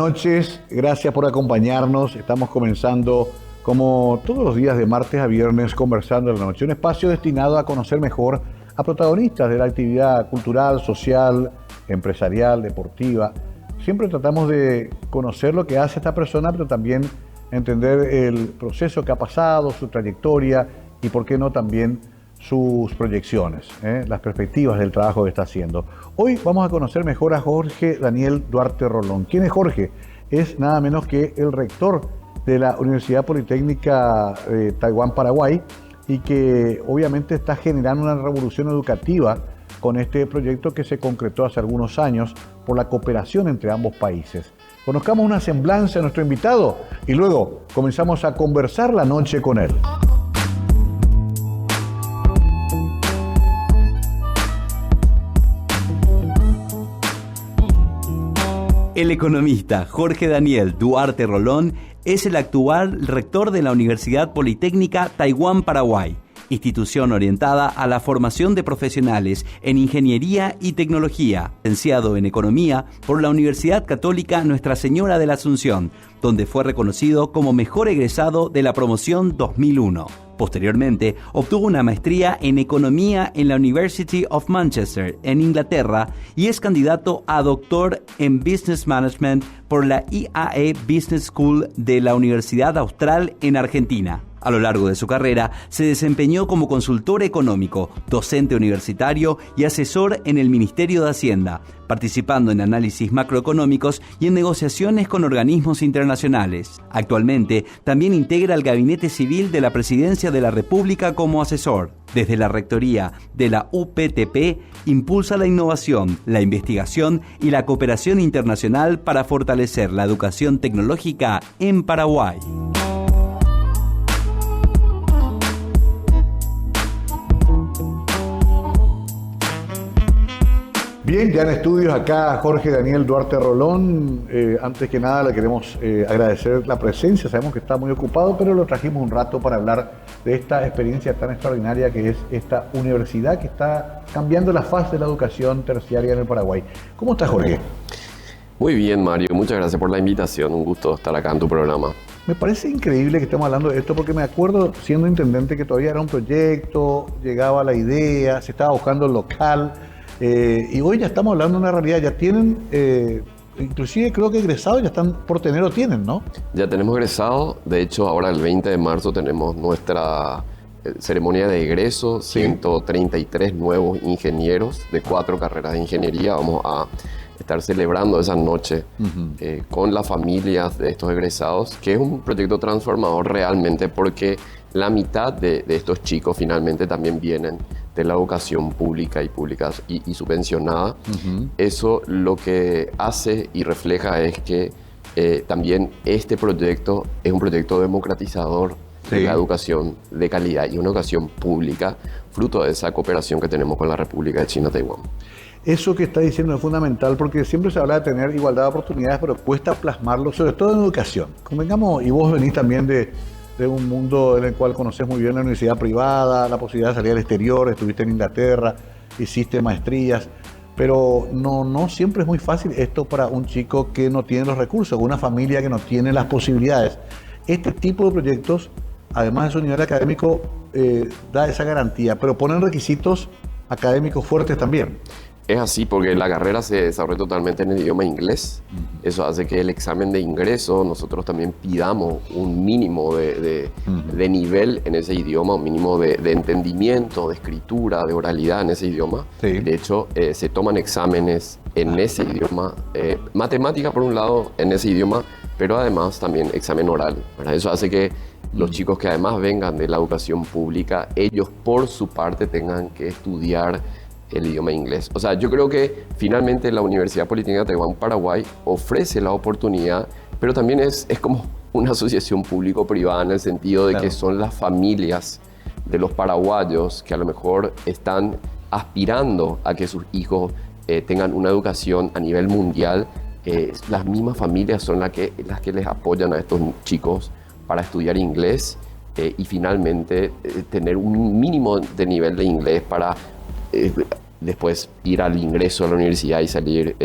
noches, gracias por acompañarnos. Estamos comenzando, como todos los días de martes a viernes, Conversando en la Noche, un espacio destinado a conocer mejor a protagonistas de la actividad cultural, social, empresarial, deportiva. Siempre tratamos de conocer lo que hace esta persona, pero también entender el proceso que ha pasado, su trayectoria y, por qué no, también sus proyecciones, las perspectivas del trabajo que está haciendo. Hoy vamos a conocer mejor a Jorge Daniel Duarte Rolón. ¿Quién es Jorge? Es nada menos que el rector de la Universidad Politécnica Taiwán, Paraguay, y que obviamente está generando una revolución educativa con este proyecto que se concretó hace algunos años por la cooperación entre ambos países. Conozcamos una semblanza de nuestro invitado y luego comenzamos a conversar la noche con él. El economista Jorge Daniel Duarte Rolón es el actual rector de la Universidad Politécnica Taiwán, Paraguay, institución orientada a la formación de profesionales en ingeniería y tecnología, licenciado en economía por la Universidad Católica Nuestra Señora de la Asunción, donde fue reconocido como mejor egresado de la promoción 2001. Posteriormente, obtuvo una maestría en economía en la University of Manchester, en Inglaterra, y es candidato a doctor en Business Management por la IAE Business School de la Universidad Austral en Argentina. A lo largo de su carrera, se desempeñó como consultor económico, docente universitario y asesor en el Ministerio de Hacienda, participando en análisis macroeconómicos y en negociaciones con organismos internacionales. Actualmente, también integra el Gabinete Civil de la Presidencia de la República como asesor. Desde la Rectoría de la UPTP, impulsa la innovación, la investigación y la cooperación internacional para fortalecer la educación tecnológica en Paraguay. Bien, ya en estudios acá Jorge Daniel Duarte Rolón. Antes que nada le queremos agradecer la presencia. Sabemos que está muy ocupado, pero lo trajimos un rato para hablar de esta experiencia tan extraordinaria que es esta universidad que está cambiando la faz de la educación terciaria en el Paraguay. ¿Cómo estás, Jorge? Muy bien, Mario. Muchas gracias por la invitación. Un gusto estar acá en tu programa. Me parece increíble que estemos hablando de esto porque me acuerdo, siendo intendente, que todavía era un proyecto, llegaba la idea, se estaba buscando el local. Y hoy ya estamos hablando de una realidad, ya tienen, inclusive creo que egresados ya están por tener o tienen, ¿no? Ya tenemos egresados, de hecho ahora el 20 de marzo tenemos nuestra ceremonia de egreso, sí. 133 nuevos ingenieros de 4 carreras de ingeniería, vamos a estar celebrando esa noche con las familias de estos egresados, que es un proyecto transformador realmente porque la mitad de estos chicos finalmente también vienen de la educación pública y subvencionada. Eso lo que hace y refleja es que también este proyecto es un proyecto democratizador de la educación de calidad y una educación pública, fruto de esa cooperación que tenemos con la República de China-Taiwán. Eso que está diciendo es fundamental porque siempre se habla de tener igualdad de oportunidades, pero cuesta plasmarlo, sobre todo en educación. Convengamos, y vos venís también de un mundo en el cual conocés muy bien la universidad privada, la posibilidad de salir al exterior, estuviste en Inglaterra, hiciste maestrías, pero no siempre es muy fácil esto para un chico que no tiene los recursos, una familia que no tiene las posibilidades. Este tipo de proyectos, además de su nivel académico, da esa garantía, pero ponen requisitos académicos fuertes también. Es así porque la carrera se desarrolla totalmente en el idioma inglés. Eso hace que el examen de ingreso nosotros también pidamos un mínimo de nivel en ese idioma, un mínimo de entendimiento, de escritura, de oralidad en ese idioma. Sí. De hecho, se toman exámenes en ese idioma, matemática por un lado en ese idioma, pero además también examen oral, ¿verdad? Eso hace que los chicos que además vengan de la educación pública, ellos por su parte tengan que estudiar el idioma inglés. O sea, yo creo que finalmente la Universidad Politécnica Taiwán Paraguay ofrece la oportunidad, pero también es como una asociación público-privada en el sentido de que son las familias de los paraguayos que a lo mejor están aspirando a que sus hijos tengan una educación a nivel mundial. Las mismas familias son las que les apoyan a estos chicos para estudiar inglés y finalmente tener un mínimo de nivel de inglés para después ir al ingreso a la universidad y salir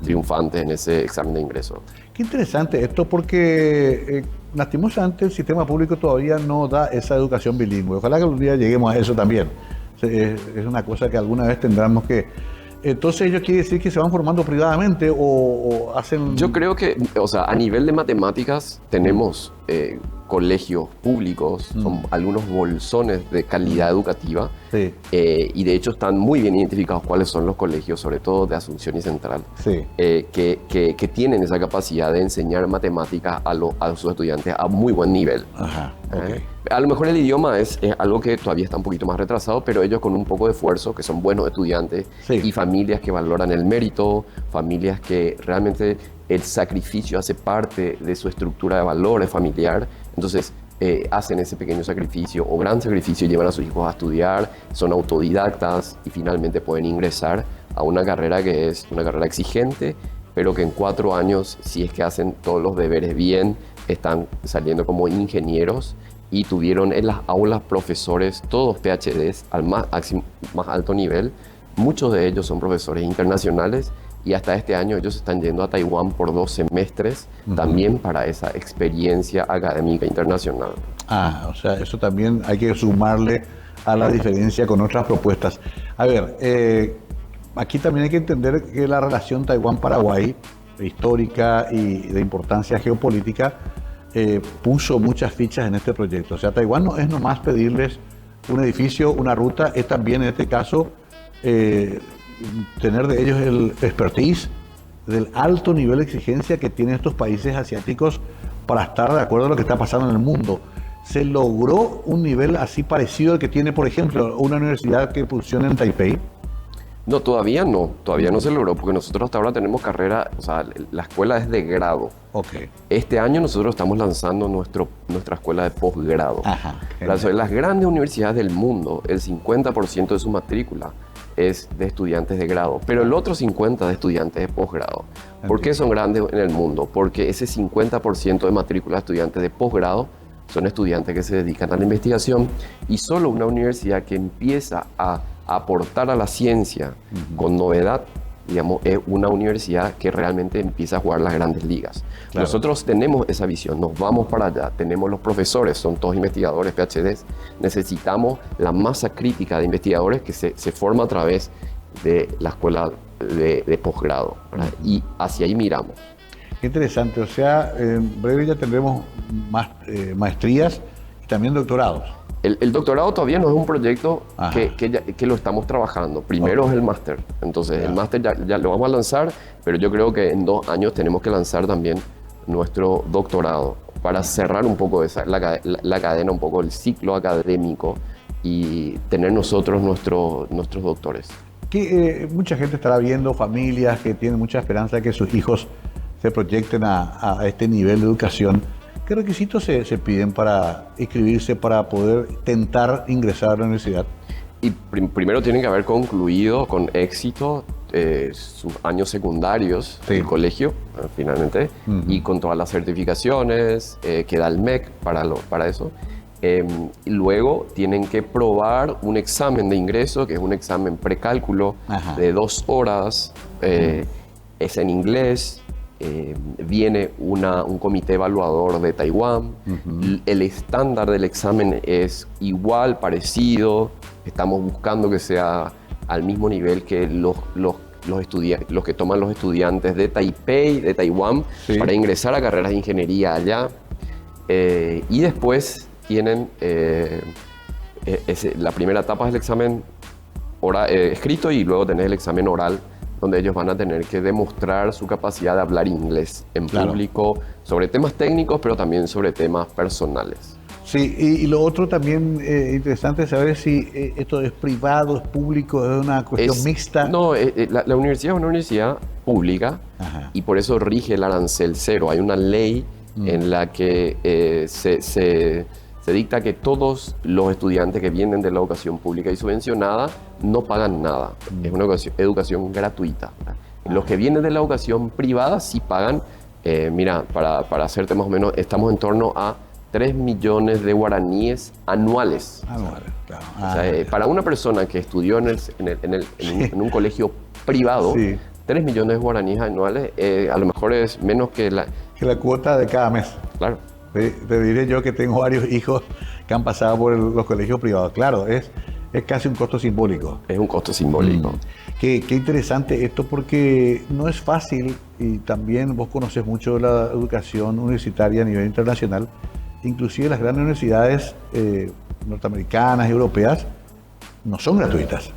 triunfantes en ese examen de ingreso. Qué interesante esto porque lastimosamente el sistema público todavía no da esa educación bilingüe. Ojalá que algún día lleguemos a eso también. Es una cosa que alguna vez tendremos que... Entonces ellos quiere decir que se van formando privadamente o hacen... Yo creo que, o sea, a nivel de matemáticas tenemos colegios públicos, son algunos bolsones de calidad educativa, Sí. Y de hecho están muy bien identificados cuáles son los colegios, sobre todo de Asunción y Central, Sí. que tienen esa capacidad de enseñar matemáticas a sus estudiantes a muy buen nivel. Ajá, ok. A lo mejor el idioma es algo que todavía está un poquito más retrasado, pero ellos con un poco de esfuerzo, que son buenos estudiantes, Sí. y familias que valoran el mérito, familias que realmente el sacrificio hace parte de su estructura de valores familiar, entonces hacen ese pequeño sacrificio o gran sacrificio, llevan a sus hijos a estudiar, son autodidactas y finalmente pueden ingresar a una carrera que es una carrera exigente, pero que en 4 años, si es que hacen todos los deberes bien, están saliendo como ingenieros y tuvieron en las aulas profesores, todos PhDs al más alto nivel. Muchos de ellos son profesores internacionales y hasta este año ellos están yendo a Taiwán por 2 semestres, también para esa experiencia académica internacional. Ah, o sea, eso también hay que sumarle a la diferencia con otras propuestas. A ver, aquí también hay que entender que la relación Taiwán-Paraguay, histórica y de importancia geopolítica, puso muchas fichas en este proyecto. O sea, Taiwán no es nomás pedirles un edificio, una ruta, es también en este caso tener de ellos el expertise del alto nivel de exigencia que tienen estos países asiáticos para estar de acuerdo a lo que está pasando en el mundo. ¿Se logró un nivel así parecido al que tiene, por ejemplo, una universidad que funciona en Taipei? No, todavía no se logró, porque nosotros hasta ahora tenemos carrera, o sea, la escuela es de grado. Ok. Este año nosotros estamos lanzando nuestra escuela de posgrado. Ajá. Las grandes universidades del mundo, el 50% de su matrícula es de estudiantes de grado, pero el otro 50% de estudiantes de posgrado. ¿Por qué son grandes en el mundo? Porque ese 50% de matrícula de estudiantes de posgrado son estudiantes que se dedican a la investigación, y solo una universidad que empieza a aportar a la ciencia con novedad, digamos, es una universidad que realmente empieza a jugar las grandes ligas. Claro. Nosotros tenemos esa visión, nos vamos para allá, tenemos los profesores, son todos investigadores, PhDs, necesitamos la masa crítica de investigadores que se forma a través de la escuela de posgrado, y hacia ahí miramos. Qué interesante, o sea, en breve ya tendremos más maestrías y también doctorados. El doctorado todavía no es un proyecto que lo estamos trabajando. Primero es el máster. Entonces, el máster ya lo vamos a lanzar, pero yo creo que en 2 años tenemos que lanzar también nuestro doctorado para cerrar un poco la cadena, un poco el ciclo académico y tener nosotros nuestros doctores. Mucha gente estará viendo, familias que tienen mucha esperanza de que sus hijos se proyecten a este nivel de educación. ¿Qué requisitos se piden para inscribirse, para poder tentar ingresar a la universidad? Y primero tienen que haber concluido con éxito sus años secundarios del colegio, finalmente, y con todas las certificaciones que da el MEC para eso. Y luego tienen que probar un examen de ingreso, que es un examen precálculo de 2 horas, es en inglés. Viene un comité evaluador de Taiwán. El estándar del examen es igual, parecido. Estamos buscando que sea al mismo nivel que los que toman los estudiantes de Taipei, de Taiwán, para ingresar a carreras de ingeniería allá. Y después tienen la primera etapa es el examen escrito, y luego tenés el examen oral, donde ellos van a tener que demostrar su capacidad de hablar inglés en público, sobre temas técnicos, pero también sobre temas personales. Sí, y lo otro también interesante es saber si esto es privado, es público, es una cuestión mixta. No, la universidad es una universidad pública, y por eso rige el arancel cero. Hay una ley en la que se dicta que todos los estudiantes que vienen de la educación pública y subvencionada no pagan nada. Es una educación gratuita. Los que vienen de la educación privada sí pagan. Mira, para hacerte más o menos, estamos en torno a 3 millones de guaraníes anuales. Claro. O sea, para una persona que estudió en un colegio privado, Sí. 3 millones de guaraníes anuales, a lo mejor es menos que la... Que la cuota de cada mes. Claro, Te diré yo que tengo varios hijos que han pasado por los colegios privados. Claro, es casi un costo simbólico. es un costo simbólico. Qué interesante esto porque no es fácil y también vos conocés mucho la educación universitaria a nivel internacional. Inclusive las grandes universidades norteamericanas y europeas no son gratuitas.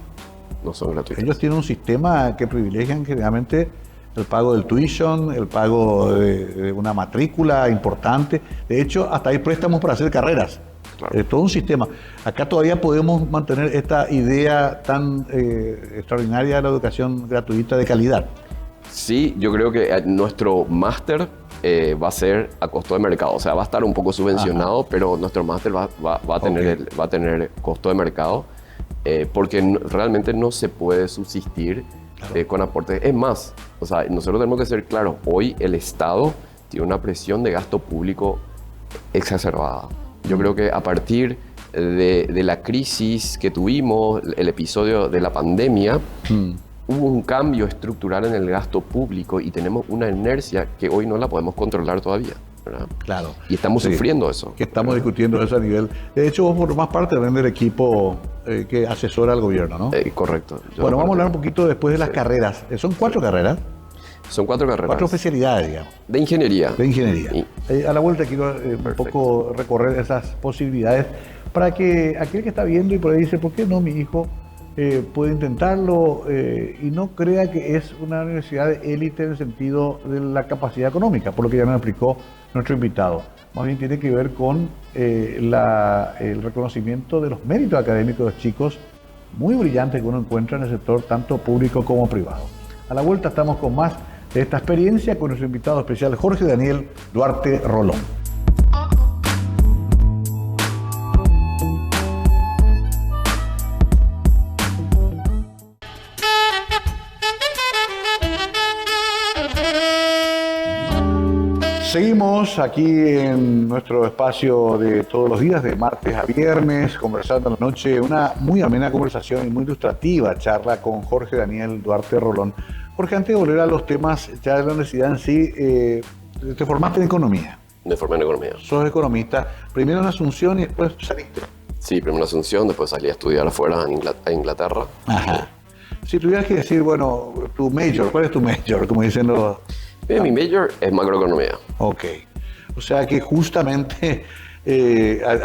No son gratuitos. Ellos tienen un sistema que privilegian generalmente el pago del tuition, el pago de una matrícula importante. De hecho, hasta hay préstamos para hacer carreras. Claro. Todo un sistema. Acá todavía podemos mantener esta idea tan extraordinaria de la educación gratuita de calidad. Sí, yo creo que nuestro máster va a ser a costo de mercado. O sea, va a estar un poco subvencionado, pero nuestro máster va a tener costo de mercado porque realmente no se puede subsistir con aportes. Es más, o sea, nosotros tenemos que ser claros. Hoy el Estado tiene una presión de gasto público exacerbada. Yo creo que a partir de la crisis que tuvimos, el episodio de la pandemia, hubo un cambio estructural en el gasto público y tenemos una inercia que hoy no la podemos controlar todavía, ¿verdad? Claro. Y estamos sufriendo eso. Que estamos discutiendo eso a nivel. De hecho, vos formás parte también del equipo que asesora al gobierno, ¿no? Correcto. Bueno, vamos a hablar un poquito después de las carreras. Son 4 carreras, Son 4 carreras. 4 especialidades, digamos, De ingeniería. de ingeniería. Sí. A la vuelta quiero un poco recorrer esas posibilidades para que aquel que está viendo y por ahí dice, ¿por qué no mi hijo puede intentarlo y no crea que es una universidad de élite en el sentido de la capacidad económica, por lo que ya nos explicó nuestro invitado? Más bien tiene que ver con el reconocimiento de los méritos académicos de los chicos muy brillantes que uno encuentra en el sector tanto público como privado. A la vuelta estamos con más de esta experiencia con nuestro invitado especial Jorge Daniel Duarte Rolón. Seguimos aquí en nuestro espacio de todos los días, de martes a viernes, conversando en la noche, una muy amena conversación y muy ilustrativa charla con Jorge Daniel Duarte Rolón. Jorge, antes de volver a los temas ya de la universidad en sí, te formaste en economía. Me formé en economía. Sos economista, primero en Asunción y después saliste. Sí, primero en Asunción, después salí a estudiar afuera en Inglaterra. Ajá. Si tuvieras que decir, bueno, tu major, ¿cuál es tu major? Como dicen los... Mi major es macroeconomía. Ok. O sea que justamente,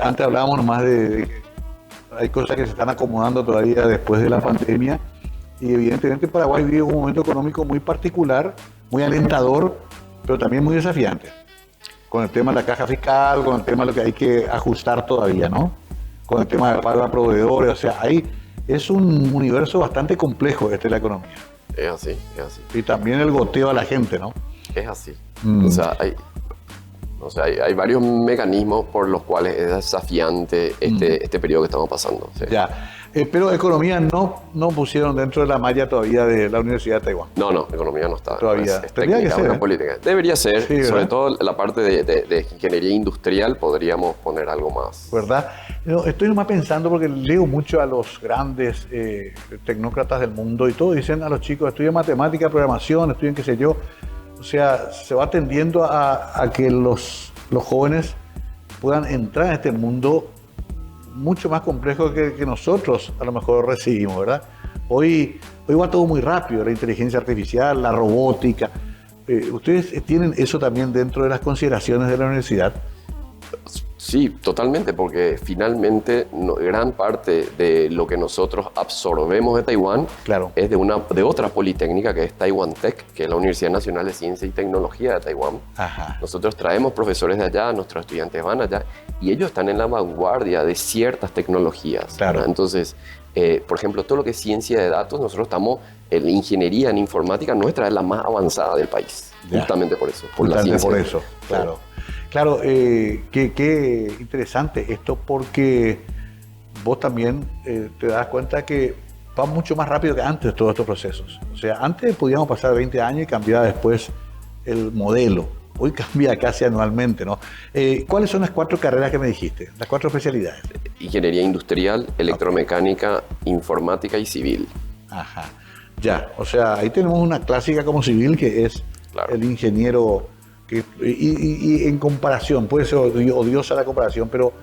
antes hablábamos nomás de hay cosas que se están acomodando todavía después de la pandemia y evidentemente Paraguay vive un momento económico muy particular, muy alentador, pero también muy desafiante. Con el tema de la caja fiscal, con el tema de lo que hay que ajustar todavía, ¿no? Con el tema de pago a proveedores, o sea, ahí es un universo bastante complejo de la economía. Es así, es así. Y también el goteo a la gente, ¿no? Es así. O sea, hay varios mecanismos por los cuales es desafiante este periodo que estamos pasando. ¿Sí? Ya. Pero economía no pusieron dentro de la malla todavía de la Universidad de Taiwán. No, economía no está. Todavía. Es Tendría técnica, que ser, una política. Debería ser, Sí, sobre ¿verdad? todo la parte de ingeniería industrial podríamos poner algo más. ¿Verdad? No, estoy nomás pensando porque leo mucho a los grandes tecnócratas del mundo y todos dicen a los chicos, estudien matemática, programación, estudien qué sé yo. O sea, se va tendiendo a que los jóvenes puedan entrar en este mundo mucho más complejo que nosotros a lo mejor recibimos, ¿verdad? Hoy va todo muy rápido, la inteligencia artificial, la robótica. ¿Ustedes tienen eso también dentro de las consideraciones de la universidad? Sí, totalmente, porque finalmente gran parte de lo que nosotros absorbemos de Taiwán Claro. es de otra politécnica que es Taiwan Tech, que es la Universidad Nacional de Ciencia y Tecnología de Taiwán. Ajá. Nosotros traemos profesores de allá, nuestros estudiantes van allá y ellos están en la vanguardia de ciertas tecnologías. Claro. ¿Verdad? Entonces, por ejemplo, todo lo que es ciencia de datos, nosotros estamos en ingeniería en informática, nuestra es la más avanzada del país. Ya. Justamente por eso, por la Justamente ciencia. por eso, claro. Claro, qué interesante esto porque vos también te das cuenta que va mucho más rápido que antes todos estos procesos. O sea, antes podíamos pasar 20 años y cambiar después el modelo. hoy cambia casi anualmente, ¿no? ¿Cuáles son las 4 carreras que me dijiste? Las 4 especialidades. Ingeniería industrial, electromecánica, informática y civil. Ajá. Ya, o sea, ahí tenemos una clásica como civil que es Claro. el ingeniero, y en comparación, puede ser odiosa la comparación, pero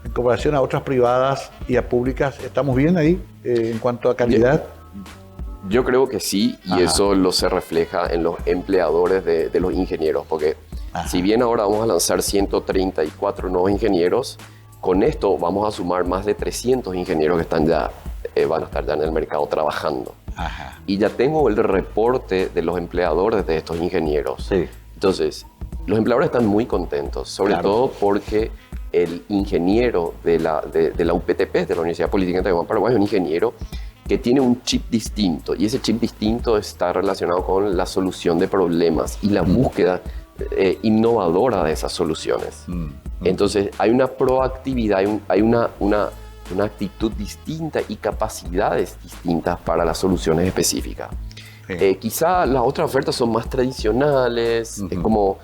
en comparación a otras privadas y a públicas, ¿estamos bien ahí en cuanto a calidad? Yo creo que sí, y Ajá. eso lo se refleja en los empleadores de los ingenieros, porque Ajá. si bien ahora vamos a lanzar 134 nuevos ingenieros, con esto vamos a sumar más de 300 ingenieros que están ya, van a estar ya en el mercado trabajando. Ajá. Y ya tengo el reporte de los empleadores de estos ingenieros. Sí. Entonces, los empleadores están muy contentos, sobre Claro. todo porque el ingeniero de la UPTP, de la Universidad Politécnica de Taiwán, Paraguay, es un ingeniero que tiene un chip distinto, y ese chip distinto está relacionado con la solución de problemas y la búsqueda innovadora de esas soluciones. Entonces, hay una proactividad, hay una actitud distinta y capacidades distintas para las soluciones específicas. Sí. Quizá las otras ofertas son más tradicionales, es como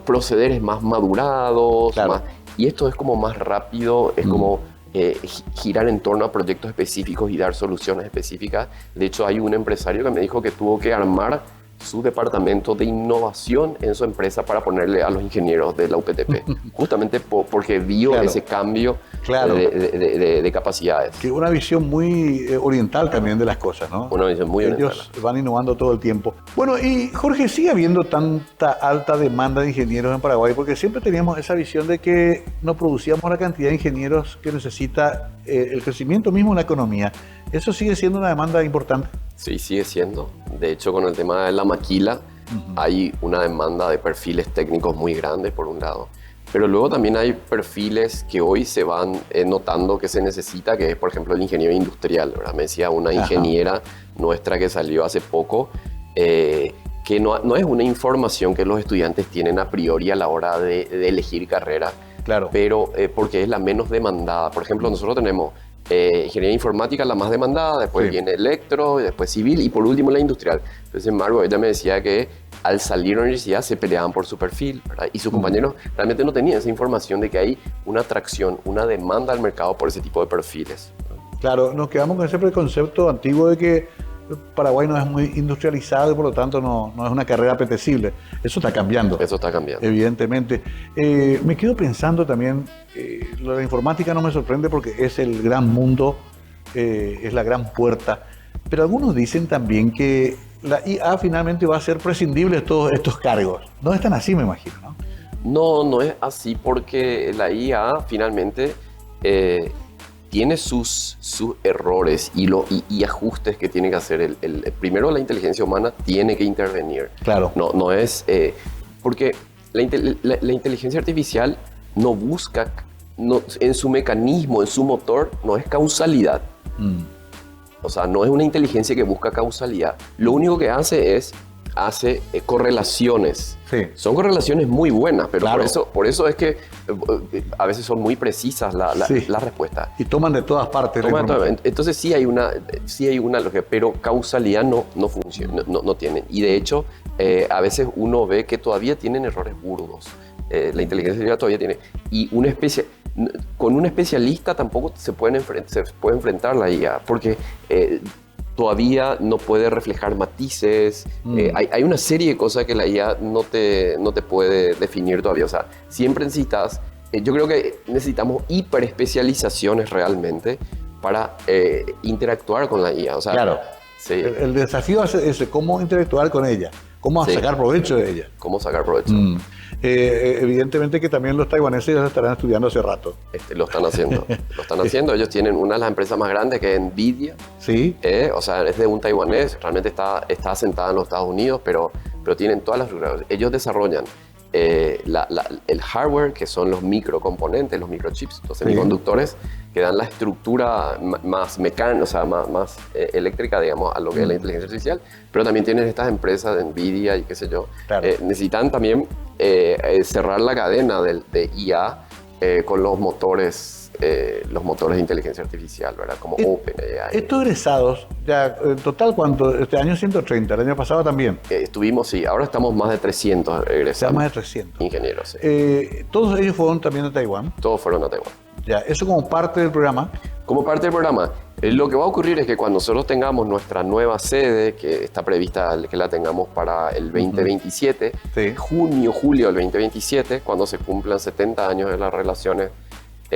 procederes más madurados, Claro. y esto es como más rápido, es como girar en torno a proyectos específicos y dar soluciones específicas. De hecho, hay un empresario que me dijo que tuvo que armar su departamento de innovación en su empresa para ponerle a los ingenieros de la UPTP, justamente porque vio Claro. ese cambio Claro. de capacidades. Que una visión muy oriental también de las cosas, ¿no? Una visión muy Ellos oriental. van innovando todo el tiempo. Bueno, y Jorge, ¿sigue habiendo tanta alta demanda de ingenieros en Paraguay? Porque siempre teníamos esa visión de que no producíamos la cantidad de ingenieros que necesita el crecimiento mismo de la economía. ¿Eso sigue siendo una demanda importante? Sí, sigue siendo. De hecho, con el tema de la maquila, hay una demanda de perfiles técnicos muy grande, por un lado. Pero luego también hay perfiles que hoy se van notando que se necesita, que es, por ejemplo, el ingeniero industrial, ¿verdad? Me decía una ingeniera nuestra que salió hace poco, que no es una información que los estudiantes tienen a priori a la hora de elegir carrera, Claro. pero porque es la menos demandada. Por ejemplo, nosotros tenemos ingeniería informática, la más demandada, después Sí. viene electro, y después civil y por último la industrial. Entonces, sin embargo, ella me decía que al salir de la universidad se peleaban por su perfil, ¿verdad? Y sus compañeros realmente no tenían esa información de que hay una atracción, una demanda al mercado por ese tipo de perfiles. Claro, nos quedamos con ese preconcepto antiguo de que Paraguay no es muy industrializado y por lo tanto no es una carrera apetecible. Eso está cambiando. Eso está cambiando. Evidentemente. Me quedo pensando también, lo de la informática no me sorprende porque es el gran mundo, es la gran puerta, pero algunos dicen también que la IA finalmente va a ser prescindible de todos estos cargos. No es tan así, me imagino, ¿no? No es así porque la IA finalmente tiene sus errores y ajustes que tiene que hacer. Primero, la inteligencia humana tiene que intervenir. Claro. No es... porque la inteligencia artificial no busca, en su mecanismo, en su motor, no es causalidad. O sea, no es una inteligencia que busca causalidad. Lo único que hace es correlaciones. Sí. Son correlaciones muy buenas, pero Claro. por eso es que a veces son muy precisas Sí. las respuestas. Y toman de todas partes la información. Entonces sí hay una lógica, pero causalidad no funciona, no tienen. Y de hecho, a veces uno ve que todavía tienen errores burdos. La inteligencia artificial todavía tiene. Y con un especialista tampoco se puede enfrentar la IA, porque todavía no puede reflejar matices. Hay una serie de cosas que la IA no te puede definir todavía. O sea, siempre necesitas... yo creo que necesitamos hiperespecializaciones realmente para interactuar con la IA. O sea, Claro. Sí. El desafío es ese, cómo interactuar con ella, cómo Sí. sacar provecho de ella. ¿Cómo sacar provecho? Evidentemente que también los taiwaneses ya lo estarán estudiando hace rato. Lo están haciendo. Lo están haciendo. Ellos tienen una de las empresas más grandes que es NVIDIA. Sí, O sea, es de un taiwanés. Realmente está asentada en los Estados Unidos, pero tienen todas las estructuras. Ellos desarrollan el hardware, que son los microcomponentes, los microchips, los semiconductores, que dan la estructura más mecánica, o sea, más eléctrica, digamos, a lo que es la inteligencia artificial. Pero también tienen estas empresas de NVIDIA y qué sé yo. Claro. Necesitan también cerrar la cadena de IA con los motores los motores de inteligencia artificial, ¿verdad? Como OpenAI. Estos egresados, ya en total, ¿cuánto? Este año 130, el año pasado también. Estuvimos, sí, ahora estamos más de 300 egresados. Más de 300. Ingenieros, sí. Todos ellos fueron también de Taiwán. Todos fueron a Taiwán. Ya, eso como parte del programa. Como parte del programa, lo que va a ocurrir es que cuando nosotros tengamos nuestra nueva sede, que está prevista que la tengamos para el 2027, Sí. junio, julio del 2027, cuando se cumplan 70 años de las relaciones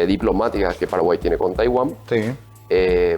diplomáticas que Paraguay tiene con Taiwán, Sí.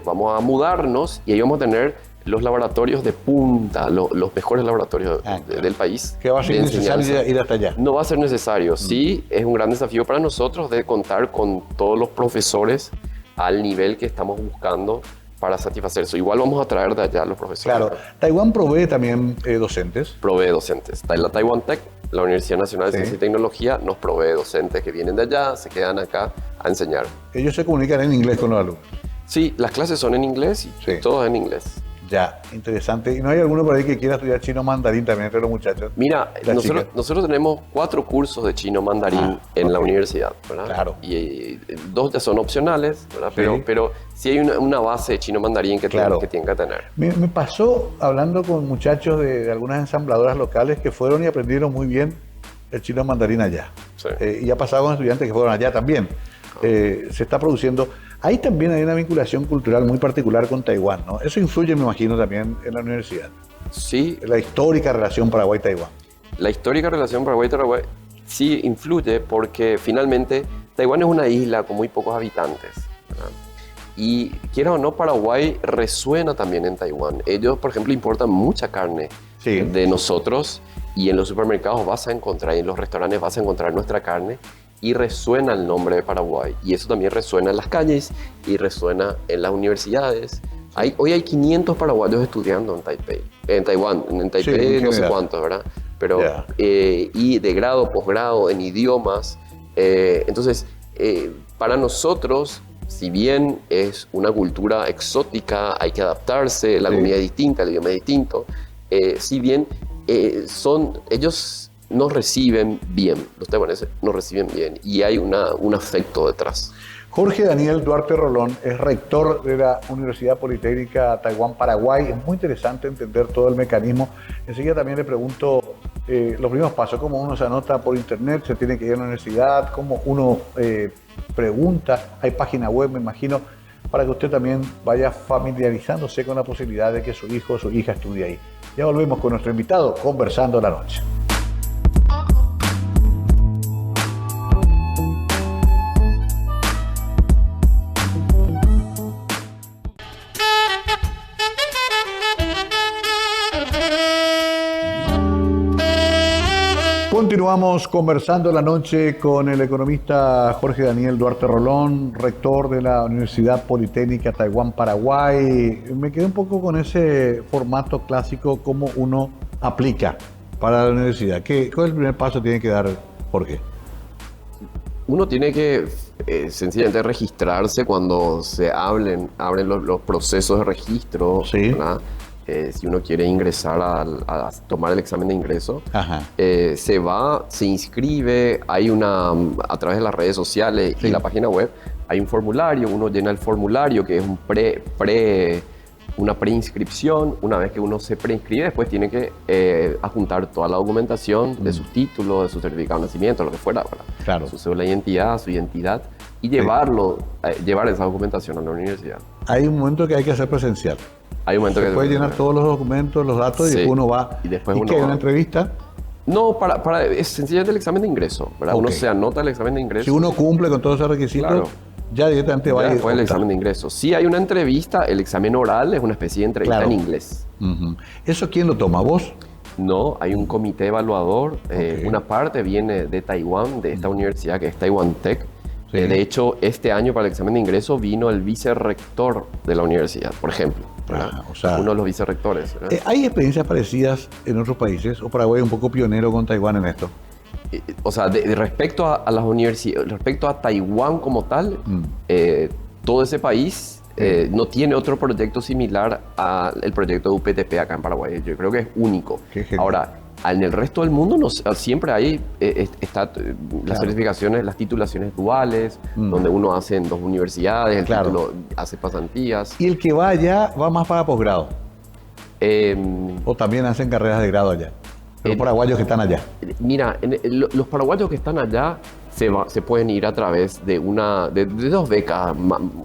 vamos a mudarnos y ahí vamos a tener los laboratorios de punta, los mejores laboratorios Claro. del país. Que va a ser de necesario enseñanza. ir hasta allá. No va a ser necesario. Sí, es un gran desafío para nosotros de contar con todos los profesores al nivel que estamos buscando para satisfacer eso. Igual vamos a traer de allá a los profesores. Claro. Taiwán provee también docentes. Provee docentes. La Taiwan Tech, la Universidad Nacional de Ciencia y Tecnología, nos provee docentes que vienen de allá, se quedan acá a enseñar. Ellos se comunican en inglés con los alumnos. Sí, las clases son en inglés y Sí. todo en inglés. Ya, interesante. ¿Y no hay alguno por ahí que quiera estudiar chino mandarín también entre los muchachos? Mira, Las nosotros tenemos 4 cursos de chino mandarín en la universidad, ¿verdad? Claro. Y 2 ya son opcionales, ¿verdad? Sí. Pero sí hay una base de chino mandarín que, Claro. que tienen que tener. Me pasó hablando con muchachos de algunas ensambladoras locales que fueron y aprendieron muy bien el chino mandarín allá. Sí. Y ha pasado con estudiantes que fueron allá también. Se está produciendo. Ahí también hay una vinculación cultural muy particular con Taiwán, ¿no? Eso influye, me imagino, también en la universidad. Sí, La histórica relación Paraguay-Taiwán. la histórica relación Paraguay-Paraguay sí influye porque finalmente Taiwán es una isla con muy pocos habitantes, ¿verdad? Y quiera o no, Paraguay resuena también en Taiwán. Ellos, por ejemplo, importan mucha carne Sí. de nosotros y en los supermercados vas a encontrar, y en los restaurantes vas a encontrar nuestra carne y resuena el nombre de Paraguay. Y eso también resuena en las calles y resuena en las universidades. Hoy hay 500 paraguayos estudiando en Taipei, en Taiwán, en Taipei Sí, no sé general. cuántos, ¿verdad? Pero, Ya. y de grado, posgrado, en idiomas. Entonces, para nosotros, si bien es una cultura exótica, hay que adaptarse, la Sí. comida es distinta, el idioma es distinto, si bien ellos nos reciben bien, los taiwaneses nos reciben bien y hay un afecto detrás. Jorge Daniel Duarte Rolón es rector de la Universidad Politécnica Taiwán-Paraguay. Es muy interesante entender todo el mecanismo. Enseguida también le pregunto los primeros pasos, cómo uno se anota por internet, se tiene que ir a la universidad, cómo uno pregunta, hay página web, me imagino, para que usted también vaya familiarizándose con la posibilidad de que su hijo o su hija estudie ahí. Ya volvemos con nuestro invitado, Conversando la Noche. Continuamos conversando la noche con el economista Jorge Daniel Duarte Rolón, rector de la Universidad Politécnica Taiwán-Paraguay. Me quedé un poco con ese formato clásico, cómo uno aplica para la universidad. ¿Cuál es el primer paso que tiene que dar Jorge? Uno tiene que sencillamente registrarse cuando se abren los procesos de registro, Sí. ¿verdad? Si uno quiere ingresar a tomar el examen de ingreso, Ajá. se inscribe, a través de las redes sociales Sí. y la página web, hay un formulario, uno llena el formulario que es una preinscripción. Una vez que uno se preinscribe, después tiene que adjuntar toda la documentación de sus títulos, de su certificado de nacimiento, lo que fuera, ¿verdad? Claro. Su cédula de identidad, su identidad, y llevar esa documentación a la universidad. Hay un momento que hay que hacer presencial. Hay un momento Se que puede llenar todos los documentos, los datos, y Sí. después uno va. Y después uno que hay va. una entrevista. No, es sencillamente el examen de ingreso, ¿verdad? Ok. Uno se anota el examen de ingreso. Si uno cumple con todos esos requisitos, Claro. ya directamente va Ya a ir. después del examen de ingreso. Sí hay una entrevista, el examen oral es una especie de entrevista Claro. en inglés. Ujú. ¿Eso quién lo toma? ¿Vos? No, hay un comité evaluador. Ok. Una parte viene de Taiwán, de esta universidad que es Taiwan Tech. Sí. De hecho, este año para el examen de ingreso vino el vicerrector de la universidad, por ejemplo, ¿verdad? Ah, o sea- Uno de los vicerrectores, ¿verdad? ¿Hay experiencias parecidas en otros países? ¿O Paraguay es un poco pionero con Taiwán en esto? O sea, respecto a las universidades, respecto a Taiwán como tal, todo ese país no tiene otro proyecto similar al proyecto de UPTP acá en Paraguay. Yo creo que es único. Qué genial. Ahora, En el resto del mundo siempre hay las certificaciones, las titulaciones duales, donde uno hace en 2 universidades, el título hace pasantías. ¿Y el que va allá va más para posgrado? ¿O también hacen carreras de grado allá? Los paraguayos que están allá. Mira, los paraguayos que están allá se pueden ir a través de 2 becas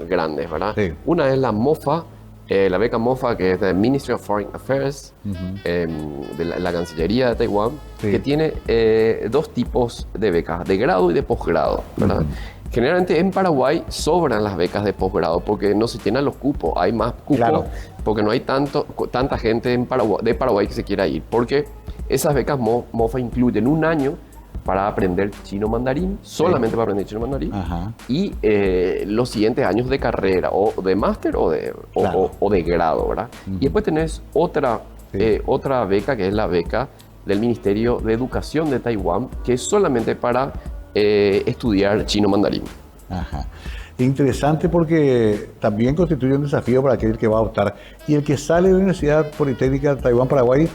grandes, ¿verdad? Sí. Una es la MOFA, la beca MOFA, que es del Ministry of Foreign Affairs, de la Cancillería de Taiwán, que tiene 2 tipos de becas, de grado y de posgrado, ¿verdad? Generalmente en Paraguay sobran las becas de posgrado porque no se llenan los cupos, hay más cupos porque no hay tanta gente de Paraguay que se quiera ir, porque esas becas MOFA incluyen 1 año para aprender chino mandarín, solamente para aprender chino mandarín, y los siguientes años de carrera, o de máster o de grado, ¿verdad? Y después tenés otra beca, que es la beca del Ministerio de Educación de Taiwán, que es solamente para estudiar chino mandarín. Interesante, porque también constituye un desafío para aquel que va a optar. Y el que sale de la Universidad Politécnica de Taiwán, Paraguay,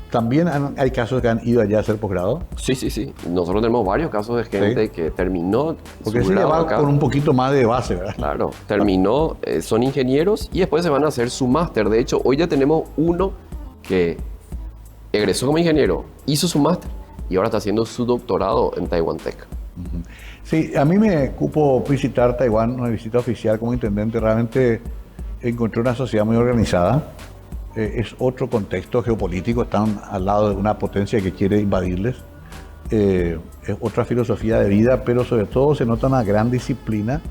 ¿también hay casos que han ido allá a hacer posgrado? Sí. Nosotros tenemos varios casos de gente que terminó. Porque se va con un poquito más de base, ¿verdad? Claro, terminó, son ingenieros y después se van a hacer su máster. De hecho, hoy ya tenemos uno que egresó como ingeniero, hizo su máster y ahora está haciendo su doctorado en Taiwan Tech. Sí, a mí me cupo visitar Taiwán, una visita oficial como intendente. Realmente encontré una sociedad muy organizada. Es otro contexto geopolítico, están al lado de una potencia que quiere invadirles. Es otra filosofía de vida, pero sobre todo se nota una gran disciplina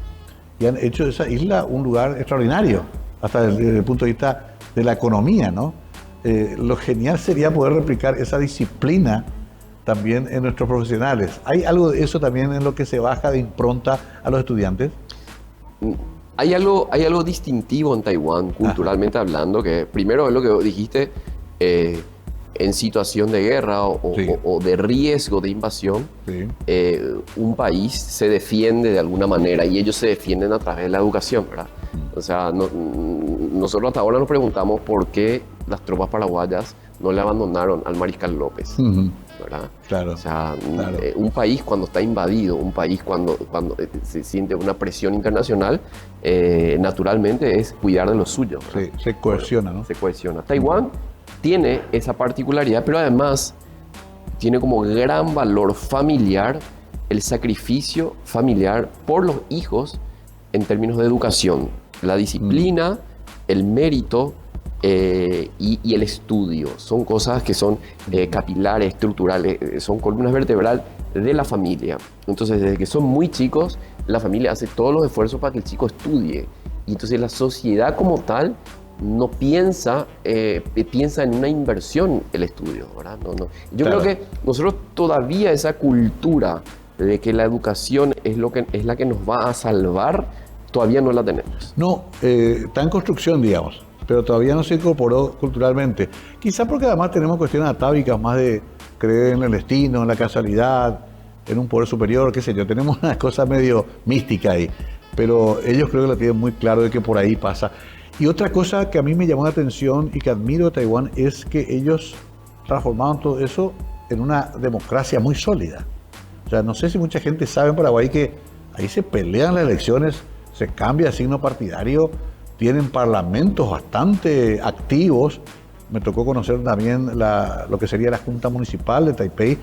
y han hecho de esa isla un lugar extraordinario, hasta desde el punto de vista de la economía, ¿no? Lo genial sería poder replicar esa disciplina también en nuestros profesionales. ¿Hay algo de eso también en lo que se baja de impronta a los estudiantes? Hay algo distintivo en Taiwán, culturalmente hablando, que primero es lo que dijiste, en situación de guerra o de riesgo de invasión, un país se defiende de alguna manera y ellos se defienden a través de la educación, ¿verdad? O sea, nosotros hasta ahora nos preguntamos por qué las tropas paraguayas no le abandonaron al Mariscal López, ¿verdad? Claro. O sea, un país cuando está invadido, un país cuando se siente una presión internacional, naturalmente es cuidar de los suyos. Sí, se cohesiona, ¿no? Se cohesiona. Taiwán tiene esa particularidad, pero además tiene como gran valor familiar el sacrificio familiar por los hijos en términos de educación. La disciplina, el mérito y el estudio son cosas que son capilares, estructurales, son columnas vertebrales de la familia. Entonces, desde que son muy chicos, la familia hace todos los esfuerzos para que el chico estudie. Y entonces la sociedad como tal no piensa en una inversión el estudio, ¿verdad? No. Yo creo que nosotros todavía esa cultura de que la educación es la que nos va a salvar, todavía no la tenemos. No, está en construcción, digamos, pero todavía no se incorporó culturalmente. Quizá porque además tenemos cuestiones atávicas más de creer en el destino, en la casualidad, en un poder superior, qué sé yo. Tenemos una cosa medio mística ahí, pero ellos creo que lo tienen muy claro de que por ahí pasa. Y otra cosa que a mí me llamó la atención y que admiro de Taiwán es que ellos transformaron todo eso en una democracia muy sólida. O sea, no sé si mucha gente sabe en Paraguay que ahí se pelean las elecciones, se cambia de signo partidario, tienen parlamentos bastante activos. Me tocó conocer también lo que sería la Junta Municipal de Taipei.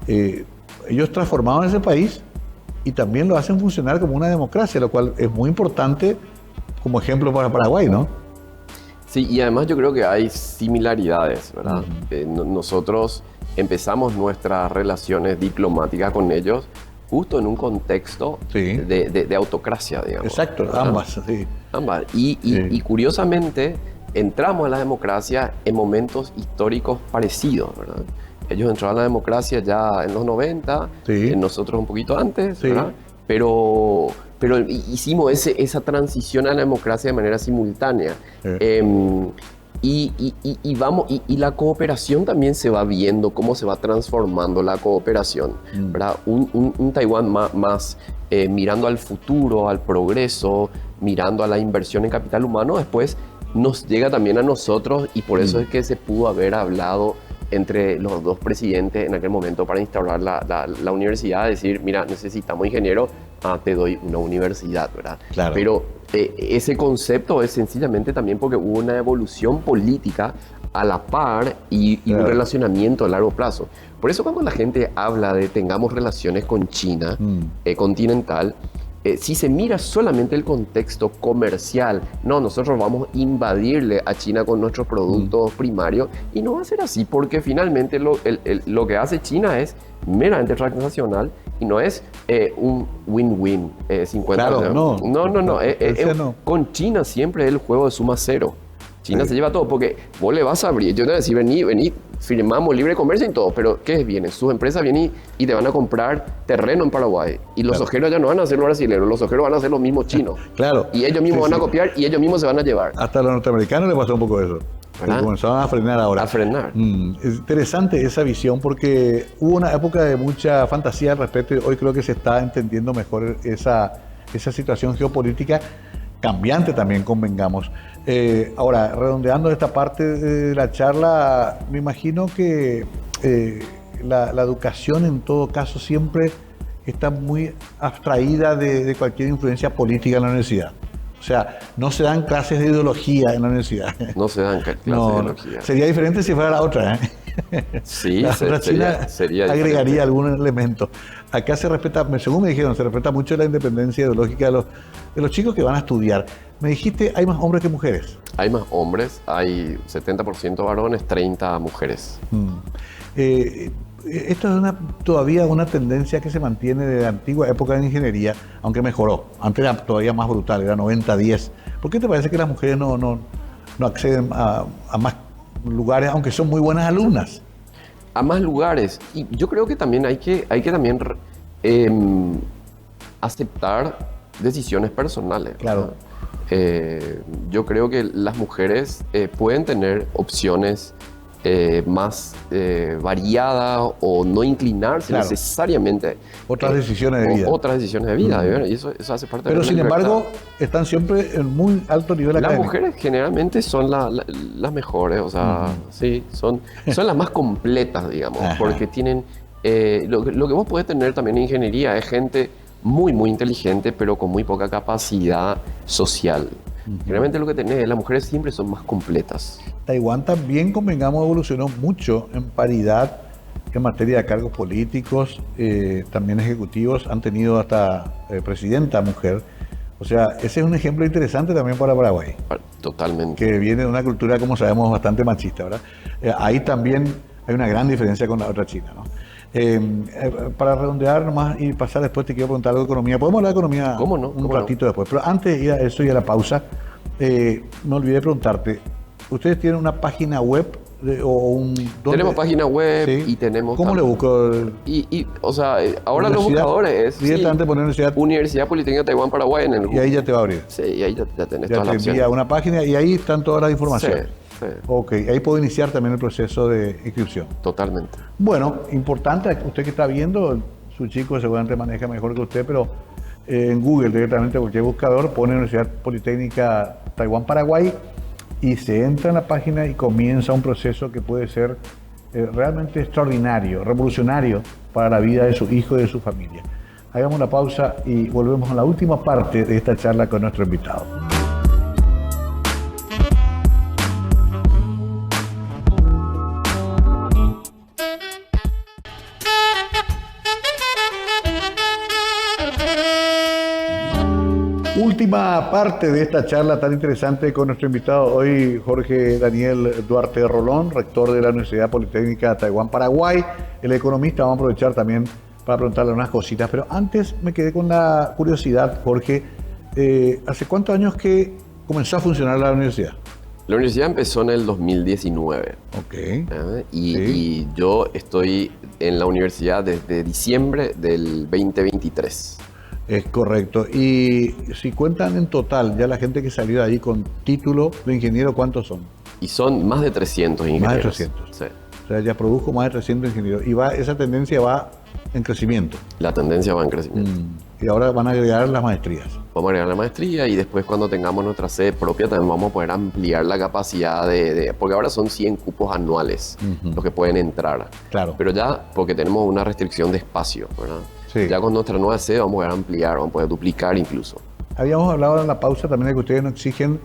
Ellos transformaron ese país y también lo hacen funcionar como una democracia, lo cual es muy importante como ejemplo para Paraguay, ¿no? Sí, y además yo creo que hay similaridades, ¿verdad? Nosotros empezamos nuestras relaciones diplomáticas con ellos justo en un contexto de autocracia, digamos. Exacto, ¿verdad? Ambas, sí. Ambas. Y curiosamente entramos a la democracia en momentos históricos parecidos, ¿verdad? Ellos entraron a la democracia ya en los 90, nosotros un poquito antes, ¿verdad? Pero hicimos esa transición a la democracia de manera simultánea. Y la cooperación también se va viendo cómo se va transformando la cooperación, ¿verdad? Un Taiwán más mirando al futuro, al progreso, mirando a la inversión en capital humano, después nos llega también a nosotros y por eso es que se pudo haber hablado entre los dos presidentes en aquel momento para instaurar la universidad, decir, mira, necesitamos ingenieros, te doy una universidad, ¿verdad? Claro. Pero ese concepto es sencillamente también porque hubo una evolución política a la par y Claro. un relacionamiento a largo plazo. Por eso cuando la gente habla de tengamos relaciones con China continental, si se mira solamente el contexto comercial, no, nosotros vamos a invadirle a China con nuestros productos primarios, y no va a ser así, porque finalmente lo que hace China es meramente transnacional y no es un win-win 50. Claro, no. No. Con China siempre es el juego de suma cero. China se lleva todo, porque vos le vas a abrir, yo te voy a decir, vení, firmamos libre comercio y todo, pero ¿qué viene? Sus empresas vienen y te van a comprar terreno en Paraguay, y los ojeros ya no van a ser los brasileños, los ojeros van a ser los mismos chinos. Claro. Y ellos mismos van a copiar y ellos mismos se van a llevar. Hasta a los norteamericanos les pasó un poco eso. ¿Verdad? Comenzaban a frenar ahora. A frenar. Es interesante esa visión porque hubo una época de mucha fantasía al respecto y hoy creo que se está entendiendo mejor esa situación geopolítica cambiante también, convengamos. Ahora, redondeando esta parte de la charla, me imagino que la educación en todo caso siempre está muy abstraída de cualquier influencia política en la universidad. O sea, no se dan clases de ideología en la universidad. No se dan clases de ideología. Sería diferente si fuera la otra, Sí, la otra China sería agregaría diferente. algún elemento. Acá se respeta, según me dijeron, se respeta mucho la independencia ideológica de los chicos que van a estudiar. Me dijiste, hay más hombres que mujeres. Hay más hombres, hay 70% varones, 30 mujeres. Esto es todavía una tendencia que se mantiene de la antigua época de ingeniería, aunque mejoró. Antes era todavía más brutal, era 90-10. ¿Por qué te parece que las mujeres no acceden a más lugares, aunque son muy buenas alumnas? A más lugares. Y yo creo que también hay que también aceptar decisiones personales. Claro. Yo creo que las mujeres pueden tener opciones más variadas o no inclinarse Claro. necesariamente. Otras decisiones de vida. Otras decisiones de vida, y eso hace parte de Pero la sin libertad. embargo, están siempre en muy alto nivel Las académico. mujeres generalmente son las mejores, o sea, sí, son las más completas, digamos, Ajá. porque tienen, lo que vos podés tener también en ingeniería es gente muy, muy inteligente, pero con muy poca capacidad social. Generalmente lo que tenés, las mujeres siempre son más completas. Taiwán también, convengamos, evolucionó mucho en paridad en materia de cargos políticos, también ejecutivos, han tenido hasta presidenta mujer. O sea, ese es un ejemplo interesante también para Paraguay, Totalmente. que viene de una cultura, como sabemos, bastante machista, ¿verdad? Ahí también hay una gran diferencia con la otra China, ¿no? Para redondear nomás y pasar después, te quiero preguntar algo de economía. ¿Podemos hablar de economía ¿Cómo no? un ¿Cómo ratito después? Pero antes de ir a eso y a la pausa, me olvidé de preguntarte, ¿ustedes tienen una página web ¿dónde? Tenemos página web Sí. y tenemos... ¿Cómo le busco? O sea, ahora los Universidad, buscadores es... directamente poner Universidad Politécnica de Taiwán, Paraguay en el Google. Y ahí ya te va a abrir. Sí, y ahí ya tenés Ya todas te las envía opciones. una página y ahí están todas las informaciones. Sí, Ok, ahí puedo iniciar también el proceso de inscripción. totalmente. Bueno, importante, usted que está viendo, su chico seguramente maneja mejor que usted, pero en Google directamente, cualquier buscador, pone Universidad Politécnica Taiwán, Paraguay, y se entra en la página y comienza un proceso que puede ser realmente extraordinario, revolucionario para la vida de su hijo y de su familia. Hagamos una pausa y volvemos a la última parte de esta charla con nuestro invitado. Última parte de esta charla tan interesante con nuestro invitado hoy, Jorge Daniel Duarte Rolón, rector de la Universidad Politécnica Taiwán, Paraguay, el economista. Vamos a aprovechar también para preguntarle unas cositas, pero antes me quedé con la curiosidad, Jorge, ¿hace cuántos años que comenzó a funcionar la universidad? La universidad empezó en el 2019. Ok. Y yo estoy en la universidad desde diciembre del 2023. Es correcto. Y si cuentan en total, ya la gente que salió de ahí con título de ingeniero, ¿cuántos son? Y son más de 300 ingenieros. Más de 300. Sí. O sea, ya produjo más de 300 ingenieros. Y esa tendencia va en crecimiento. La tendencia va en crecimiento. Y ahora van a agregar las maestrías. vamos a agregar la maestría y después cuando tengamos nuestra sede propia también vamos a poder ampliar la capacidad porque ahora son 100 cupos anuales los que pueden entrar. Claro. Pero ya, porque tenemos una restricción de espacio, ¿verdad? Sí. Ya con nuestra nueva sede vamos a poder ampliar, vamos a poder duplicar incluso. Habíamos hablado en la pausa también de que ustedes no exigen,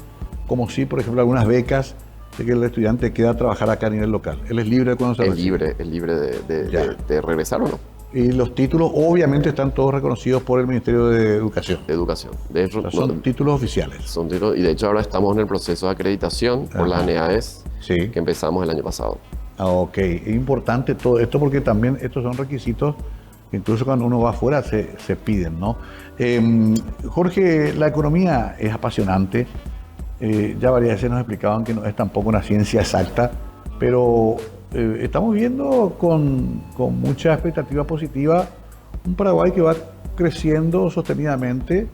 como si, por ejemplo, algunas becas, de que el estudiante quede a trabajar acá a nivel local. Él es libre cuando se recibe. Es libre de regresar o no. Y los títulos obviamente están todos reconocidos por el Ministerio de Educación. De educación. De hecho, O sea, son títulos oficiales. Son títulos, y de hecho ahora estamos en el proceso de acreditación por la NEAES, Sí. que empezamos el año pasado. Ah, ok. Es importante todo esto porque también estos son requisitos que incluso cuando uno va afuera se piden, ¿no? Jorge, la economía es apasionante. Ya varias veces nos explicaban que no es tampoco una ciencia exacta, pero estamos viendo con mucha expectativa positiva un Paraguay que va creciendo sostenidamente,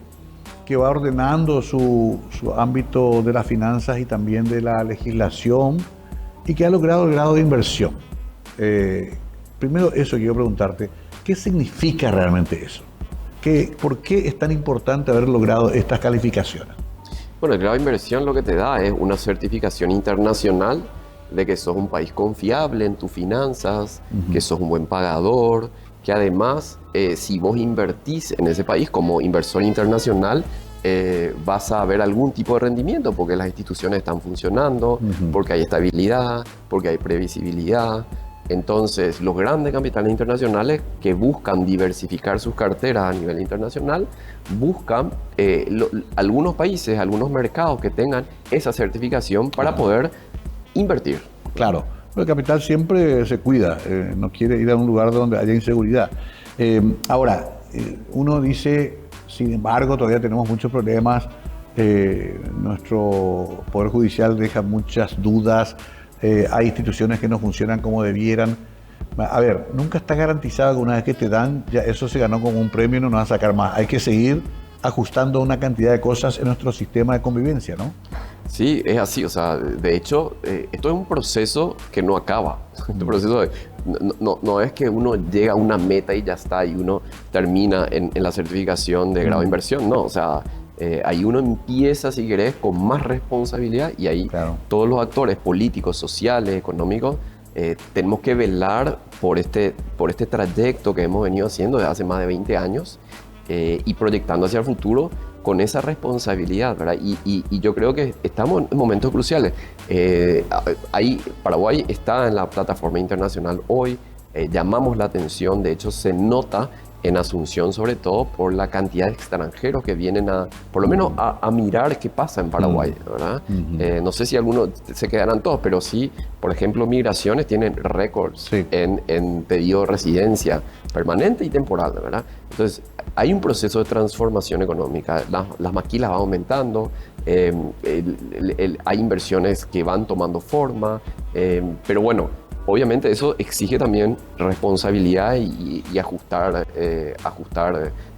que va ordenando su ámbito de las finanzas y también de la legislación y que ha logrado el grado de inversión. Primero eso quiero preguntarte, ¿qué significa realmente eso? ¿Por qué es tan importante haber logrado estas calificaciones? Bueno, el grado de inversión lo que te da es una certificación internacional de que sos un país confiable en tus finanzas, que sos un buen pagador, que además, si vos invertís en ese país como inversor internacional, vas a ver algún tipo de rendimiento porque las instituciones están funcionando, porque hay estabilidad, porque hay previsibilidad. Entonces, los grandes capitales internacionales que buscan diversificar sus carteras a nivel internacional, buscan algunos países, algunos mercados que tengan esa certificación para poder invertir. Claro, el capital siempre se cuida, no quiere ir a un lugar donde haya inseguridad. Ahora, uno dice, sin embargo, todavía tenemos muchos problemas, nuestro Poder Judicial deja muchas dudas, hay instituciones que no funcionan como debieran. A ver, nunca está garantizado que una vez que te dan, ya eso se ganó como un premio y no nos va a sacar más. Hay que seguir ajustando una cantidad de cosas en nuestro sistema de convivencia, ¿no? Sí, es así. O sea, de hecho, esto es un proceso que no acaba. Este proceso no es que uno llega a una meta y ya está, y uno termina en la certificación de grado de inversión. No, o sea, ahí uno empieza, si querés, con más responsabilidad y ahí todos los actores políticos, sociales, económicos, tenemos que velar por este trayecto que hemos venido haciendo desde hace más de 20 años y proyectando hacia el futuro con esa responsabilidad, ¿verdad? Y yo creo que estamos en momentos cruciales. Ahí Paraguay está en la plataforma internacional hoy, llamamos la atención, de hecho se nota en Asunción sobre todo por la cantidad de extranjeros que vienen por lo menos a mirar qué pasa en Paraguay, ¿verdad? No sé si algunos se quedarán todos, pero sí, por ejemplo, Migraciones tienen récords en pedido de residencia permanente y temporal, ¿verdad? Entonces, hay un proceso de transformación económica, las maquilas van aumentando, hay inversiones que van tomando forma, pero bueno, obviamente eso exige también responsabilidad y ajustar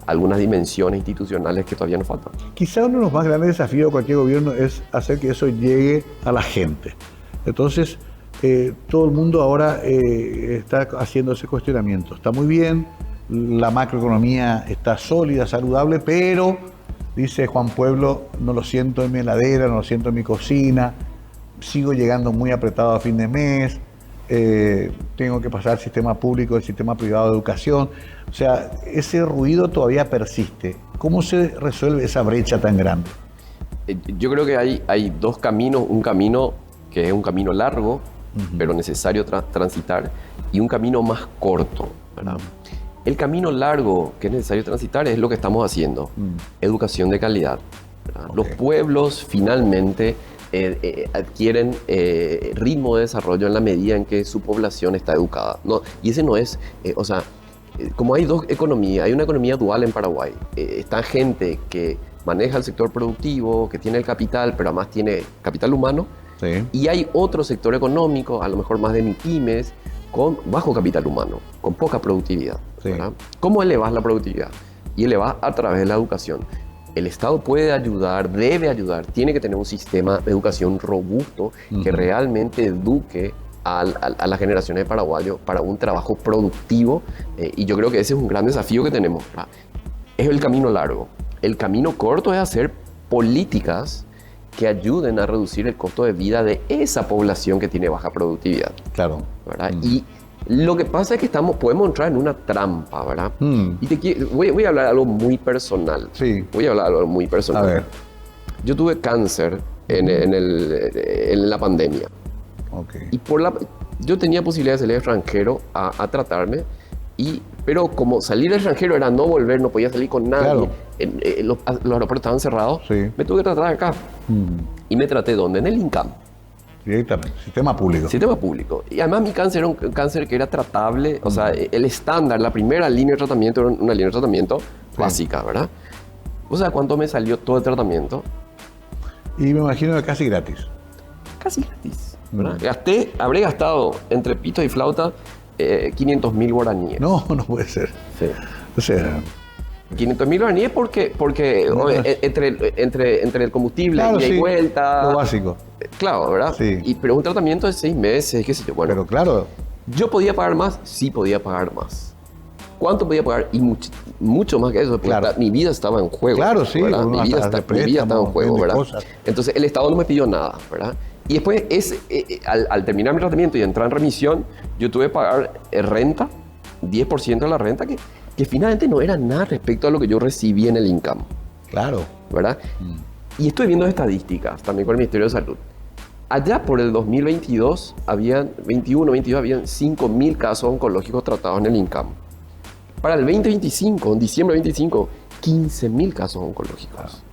algunas dimensiones institucionales que todavía nos faltan. Quizá uno de los más grandes desafíos de cualquier gobierno es hacer que eso llegue a la gente. Entonces, todo el mundo ahora está haciendo ese cuestionamiento. Está muy bien, la macroeconomía está sólida, saludable, pero, dice Juan Pueblo, no lo siento en mi heladera, no lo siento en mi cocina, sigo llegando muy apretado a fin de mes, tengo que pasar al sistema público, al sistema privado de educación. O sea, ese ruido todavía persiste. ¿Cómo se resuelve esa brecha tan grande? Yo creo que hay dos caminos, un camino que es un camino largo, pero necesario transitar, y un camino más corto, ¿verdad? El camino largo que es necesario transitar es lo que estamos haciendo, educación de calidad, ¿verdad? Los pueblos finalmente adquieren ritmo de desarrollo en la medida en que su población está educada, ¿no? Y ese no es, o sea, como hay dos economías, hay una economía dual en Paraguay, está gente que maneja el sector productivo, que tiene el capital, pero además tiene capital humano, y hay otro sector económico, a lo mejor más de MIPYMES, con bajo capital humano, con poca productividad, ¿verdad? ¿Cómo elevas la productividad? Y elevas a través de la educación. El Estado puede ayudar, debe ayudar, tiene que tener un sistema de educación robusto que realmente eduque a las generaciones de paraguayos para un trabajo productivo, y yo creo que ese es un gran desafío que tenemos, ¿verdad? Es el camino largo. el camino corto es hacer políticas que ayuden a reducir el costo de vida de esa población que tiene baja productividad. Claro. ¿Verdad? Y lo que pasa es que podemos entrar en una trampa, ¿verdad? Y voy a hablar de algo muy personal. Sí. Voy a hablar de algo muy personal. A ver. Yo tuve cáncer en la pandemia. Okay. Y yo tenía posibilidad de salir al extranjero a tratarme, pero como salir al extranjero era no volver, no podía salir con nadie, Claro. Los aeropuertos estaban cerrados, Sí. me tuve que tratar acá. Y me traté ¿dónde? En el INCAM. Directamente, sistema público. Sistema público. Y además mi cáncer era un cáncer que era tratable, o sea, el estándar, la primera línea de tratamiento era una línea de tratamiento básica, ¿verdad? O sea, ¿cuánto me salió todo el tratamiento? Y me imagino que casi gratis. Casi gratis, ¿verdad? Habré gastado entre pito y flauta 500.000 guaraníes. No, no puede ser. Sí. O sea, 500.000 guaraníes porque No, entre el combustible, claro, ida y sí, vuelta. lo básico. Claro, ¿verdad? Sí. Pero un tratamiento de 6 meses, qué sé yo. Bueno, Pero claro, ¿yo podía pagar más? Sí, podía pagar más. ¿Cuánto podía pagar? Y mucho más que eso, porque Claro. mi vida estaba en juego. Claro, sí, ¿verdad? uno Mi vida hasta estaba en juego, vende ¿verdad? cosas. Entonces, el Estado no me pidió nada, ¿verdad? Y después, al terminar mi tratamiento y entrar en remisión, yo tuve que pagar renta, 10% de la renta, que finalmente no era nada respecto a lo que yo recibí en el INCAM, claro. ¿verdad? Y estoy viendo estadísticas también con el Ministerio de Salud. Allá por el 2022, habían 5.000 casos oncológicos tratados en el INCAM. Para el 2025, en diciembre de 2025, 15.000 casos oncológicos.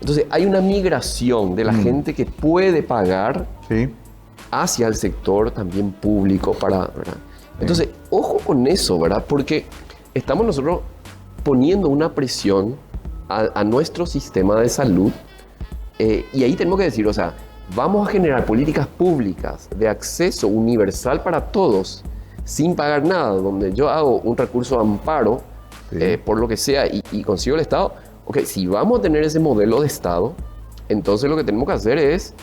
Entonces, hay una migración de la gente que puede pagar Sí. hacia el sector también público ¿verdad? Entonces, ojo con eso, ¿verdad? Porque estamos nosotros poniendo una presión a nuestro sistema de salud y ahí tenemos que decir, o sea, vamos a generar políticas públicas de acceso universal para todos sin pagar nada, donde yo hago un recurso de amparo por lo que sea y consigo el Estado. Ok, si vamos a tener ese modelo de Estado, entonces lo que tenemos que hacer es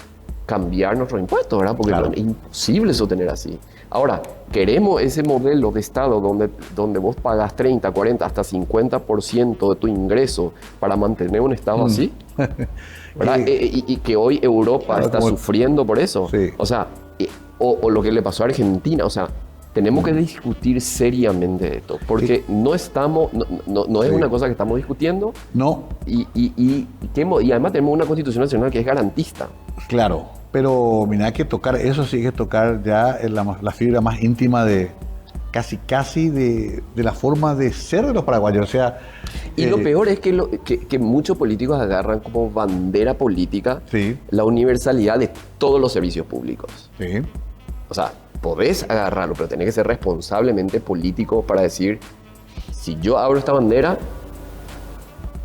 cambiar nuestros impuestos, ¿verdad? Porque Claro. es imposible sostener así. Ahora, queremos ese modelo de Estado donde vos pagas 30, 40, hasta 50% de tu ingreso para mantener un Estado así, ¿verdad? Y que hoy Europa Claro, está como- sufriendo por eso. Sí. O sea, o lo que le pasó a Argentina, o sea, tenemos que discutir seriamente esto, porque no estamos, no es Sí. una cosa que estamos discutiendo No, y además tenemos una constitución nacional que es garantista. claro. Pero mira, hay que tocar, eso sí hay que tocar ya en la fibra más íntima de casi de la forma de ser de los paraguayos. O sea, Y lo peor es que muchos políticos agarran como bandera política Sí. la universalidad de todos los servicios públicos. sí, O sea, podés agarrarlo, pero tenés que ser responsablemente político para decir, si yo abro esta bandera,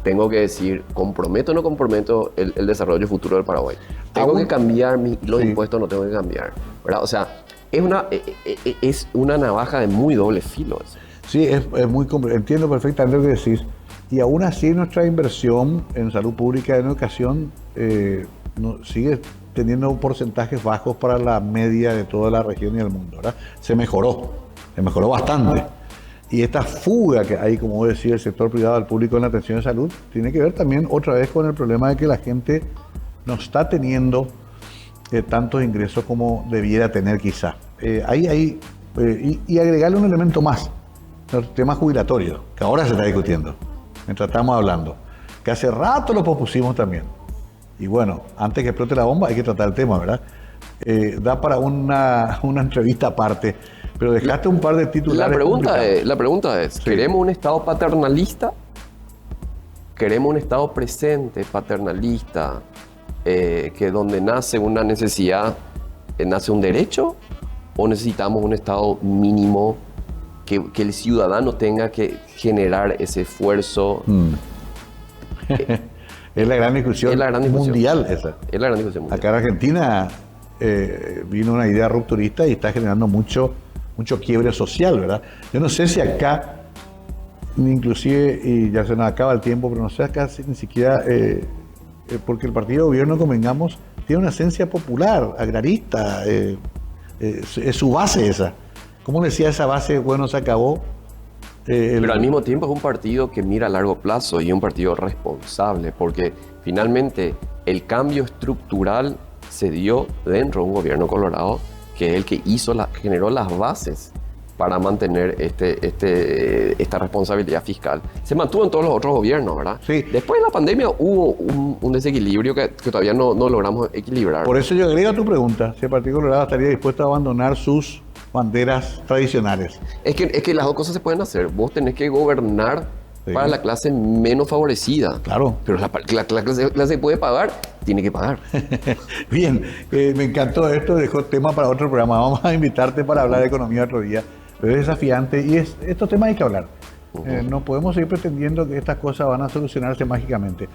tengo que decir, ¿comprometo o no comprometo el desarrollo futuro del Paraguay? ¿Tengo Aún- que cambiar los Sí. impuestos o no tengo que cambiar? ¿Verdad? O sea, es una navaja de muy doble filo eso. sí, es muy entiendo perfectamente lo que decís. Y aún así nuestra inversión en salud pública y en educación sigue teniendo porcentajes bajos para la media de toda la región y el mundo, ¿verdad? Se mejoró bastante. Y esta fuga que hay, como vos decís, del sector privado al público en la atención de salud, tiene que ver también otra vez con el problema de que la gente no está teniendo tantos ingresos como debiera tener quizá. Y agregarle un elemento más, el tema jubilatorio, que ahora se está discutiendo, mientras estamos hablando, que hace rato lo pospusimos también. Y bueno, antes que explote la bomba hay que tratar el tema, ¿verdad? Da para una entrevista aparte, pero dejaste un par de titulares. La pregunta es, Sí. ¿queremos un Estado paternalista? ¿Queremos un Estado presente, paternalista, que donde nace una necesidad, nace un derecho? ¿O necesitamos un Estado mínimo que el ciudadano tenga que generar ese esfuerzo? Es la gran discusión, Es la gran discusión. mundial esa. Es la gran discusión mundial. Acá en Argentina vino una idea rupturista y está generando mucho quiebre social, ¿verdad? Yo no sé si acá, inclusive, y ya se nos acaba el tiempo, pero no sé acá ni siquiera, porque el partido de gobierno, convengamos, tiene una esencia popular, agrarista, es su base esa. ¿Cómo decía esa base, bueno, se acabó? Pero al mismo tiempo es un partido que mira a largo plazo y un partido responsable, porque finalmente el cambio estructural se dio dentro de un gobierno colorado que es el que generó las bases para mantener esta responsabilidad fiscal. Se mantuvo en todos los otros gobiernos, ¿verdad? Sí. Después de la pandemia hubo un desequilibrio que todavía no logramos equilibrar. Por eso yo agrego a tu pregunta, si el Partido Colorado estaría dispuesto a abandonar sus banderas tradicionales. Es que las dos cosas se pueden hacer. Vos tenés que gobernar para la clase menos favorecida. Claro. Pero la clase que puede pagar, tiene que pagar. Bien, me encantó esto, dejó tema para otro programa. Vamos a invitarte para hablar de economía otro día. Pero es desafiante y estos temas hay que hablar. No podemos seguir pretendiendo que estas cosas van a solucionarse mágicamente.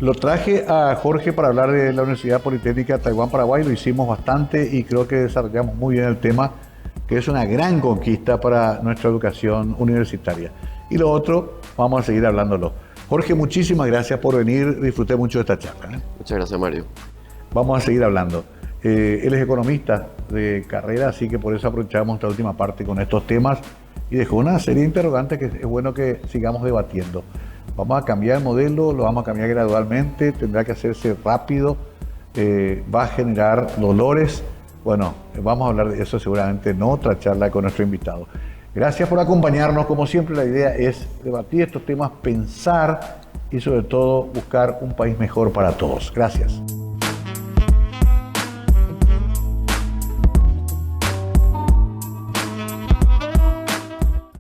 Lo traje a Jorge para hablar de la Universidad Politécnica Taiwán Paraguay, lo hicimos bastante y creo que desarrollamos muy bien el tema, que es una gran conquista para nuestra educación universitaria. Y lo otro, vamos a seguir hablándolo. Jorge, muchísimas gracias por venir, disfruté mucho de esta charla. Muchas gracias, Mario. Vamos a seguir hablando. Él es economista de carrera, así que por eso aprovechamos esta última parte con estos temas y dejó una serie de interrogantes que es bueno que sigamos debatiendo. Vamos a cambiar el modelo, lo vamos a cambiar gradualmente, tendrá que hacerse rápido, va a generar dolores. Bueno, vamos a hablar de eso seguramente en otra charla con nuestro invitado. Gracias por acompañarnos. Como siempre, la idea es debatir estos temas, pensar y sobre todo buscar un país mejor para todos. Gracias.